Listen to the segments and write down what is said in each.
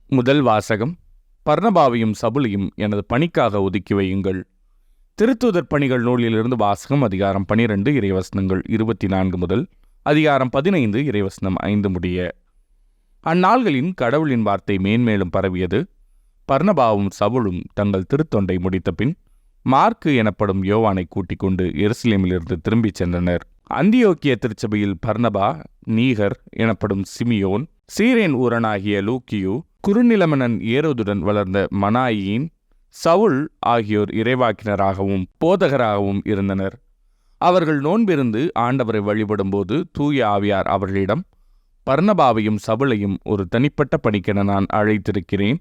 முதல் வாசகம். பர்னபாவையும் சவுலையும் எனது பணிக்காக ஒதுக்கி வையுங்கள். திருத்தூதர் பணிகள் நூலிலிருந்து வாசகம். அதிகாரம் 12 இறைவசனங்கள் 24 முதல் அதிகாரம் 15 இறைவசனம் 5 முடிய. அந்நாள்களின் கடவுளின் வார்த்தை மேன்மேலும் பரவியது. பர்னபாவும் சவுலும் தங்கள் திருத்தொண்டை முடித்த பின் மார்க்கு எனப்படும் யோவானை கூட்டிக் கொண்டு எருசலேமிலிருந்து திரும்பிச் சென்றனர். அந்தியோக்கிய திருச்சபையில் பர்னபா, நீகர் எனப்படும் சிமியோன், சீரேன் ஊரனாகிய லூக்கியு, குறுநிலமனன் ஏரோதுடன் வளர்ந்த மனாயின், சவுல் ஆகியோர் இறைவாக்கினராகவும் போதகராகவும் இருந்தனர். அவர்கள் நோன்பிருந்து ஆண்டவரை வழிபடும்போது தூய ஆவியார் அவர்களிடம், பர்னபாவையும் சவுலையும் ஒரு தனிப்பட்ட பணிக்கென நான் அழைத்திருக்கிறேன்,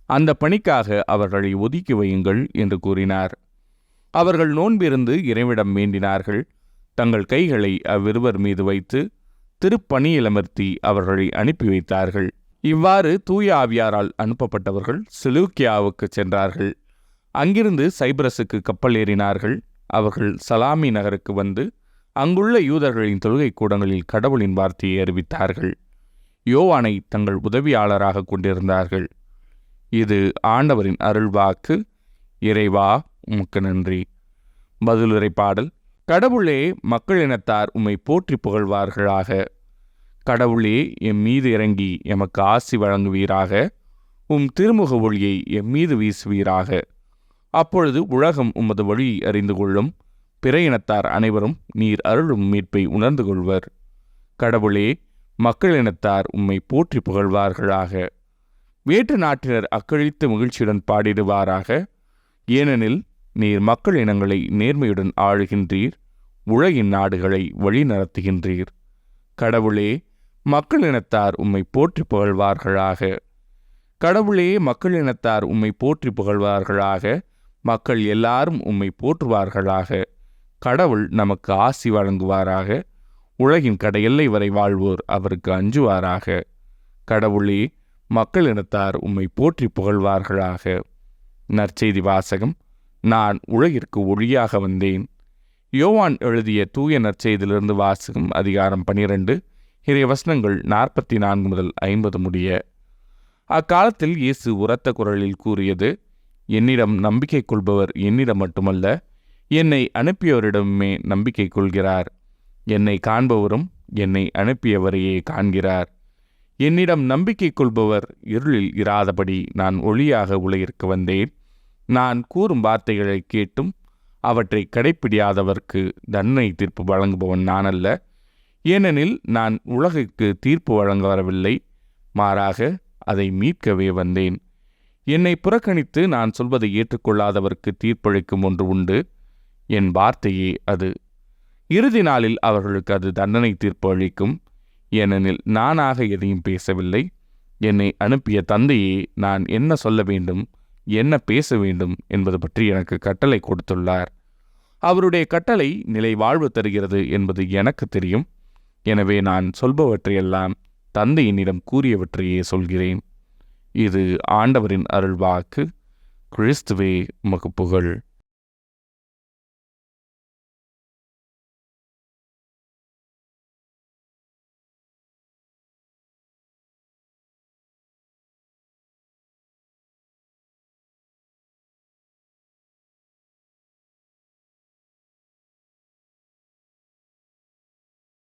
அந்த பணிக்காக அவர்களை ஒதுக்கி வையுங்கள் என்று கூறினார். அவர்கள் நோன்பிருந்து இறைவிடம் வேண்டினார்கள். தங்கள் கைகளை அவ்விருவர் மீது வைத்து திருப்பணியிலமர்த்தி அவர்களை அனுப்பி வைத்தார்கள். இவ்வாறு தூய ஆவியாரால் அனுப்பப்பட்டவர்கள் செலூக்கியாவுக்கு சென்றார்கள். அங்கிருந்து சைப்ரஸுக்கு கப்பல் ஏறினார்கள். அவர்கள் சலாமி நகருக்கு வந்து அங்குள்ள யூதர்களின் தொழுகை கூடங்களில் கடவுளின் வார்த்தையை அறிவித்தார்கள். யோவானை தங்கள் உதவியாளராக கொண்டிருந்தார்கள். இது ஆண்டவரின் அருள்வாக்கு. இறைவா, உமக்கு நன்றி. பதிலுரை பாடல். கடவுளே, மக்கள் இனத்தார் உம்மை போற்றி புகழ்வார்களாக. கடவுளே, எம் மீது இறங்கி எமக்கு ஆசி வழங்குவீராக. உம் திருமுக ஒளியை எம் மீது வீசுவீராக. அப்பொழுது உலகம் உமது வழியை அறிந்து கொள்ளும். பிற இனத்தார் அனைவரும் நீர் அருளும் மீட்பை உணர்ந்து கொள்வர். கடவுளே, மக்கள் இனத்தார் உம்மை போற்றி புகழ்வார்களாக. வேற்று நாட்டினர் அக்களித்து மகிழ்ச்சியுடன் பாடிடுவாராக. ஏனெனில் நீர் மக்கள் இனங்களை நேர்மையுடன் ஆளுகின்றீர், உலகின் நாடுகளை வழி நடத்துகின்றீர். கடவுளே, மக்கள் இனத்தார் உம்மை போற்றி புகழ்வார்களாக. கடவுளே, மக்கள் இனத்தார் உம்மை போற்றி புகழ்வார்களாக. மக்கள் எல்லாரும் உம்மை போற்றுவார்களாக. கடவுள் நமக்கு ஆசி வழங்குவாராக. உலகின் கடையெல்லை வரை வாழ்வோர் அவருக்கு அஞ்சுவாராக. கடவுளே, மக்கள் இனத்தார் உம்மை போற்றி புகழ்வார்களாக. நற்செய்தி வாசகம். நான் உலகிற்கு ஒளியாக வந்தேன். யோவான் எழுதிய தூய நற்செய்தியிலிருந்து வாசகம். அதிகாரம் 12 இறைவசனங்கள் 44 முதல் 50 முடிய. அக்காலத்தில் இயேசு உரத்த குரலில் கூறியது, என்னிடம் நம்பிக்கை கொள்பவர் என்னிடம் மட்டுமல்ல, என்னை அனுப்பியவரிடமே நம்பிக்கை கொள்கிறார். என்னை காண்பவரும் என்னை அனுப்பியவரையே காண்கிறார். என்னிடம் நம்பிக்கை கொள்பவர் இருளில் இராதபடி நான் ஒளியாக உலகிற்கு வந்தேன். நான் கூறும் வார்த்தைகளை கேட்டும் அவற்றை கடைப்பிடியாதவர்க்கு தண்டனை தீர்ப்பு வழங்குபவன் நான் அல்ல. ஏனெனில் நான் உலகிற்கு தீர்ப்பு வழங்க வரவில்லை, மாறாக அதை மீட்கவே வந்தேன். என்னை புறக்கணித்து நான் சொல்வதை ஏற்றுக்கொள்ளாதவர்க்கு தீர்ப்பளிக்கும் ஒன்று உண்டு. என் வார்த்தையே அது. இறுதி நாளில் அவர்களுக்கு அது தண்டனை தீர்ப்பு அளிக்கும். ஏனெனில் நானாக எதையும் பேசவில்லை, என்னை அனுப்பிய தந்தையே நான் என்ன சொல்ல வேண்டும், என்ன பேச வேண்டும் என்பது பற்றி எனக்கு கட்டளை கொடுத்துள்ளார். அவருடைய கட்டளை நிலை வாழ்வு தருகிறது என்பது எனக்கு தெரியும். எனவே நான் சொல்பவற்றையெல்லாம் தந்தை என்னிடம் கூறியவற்றையே சொல்கிறேன். இது ஆண்டவரின் அருள்வாக்கு. கிறிஸ்துவே, உமக்கு புகழ்.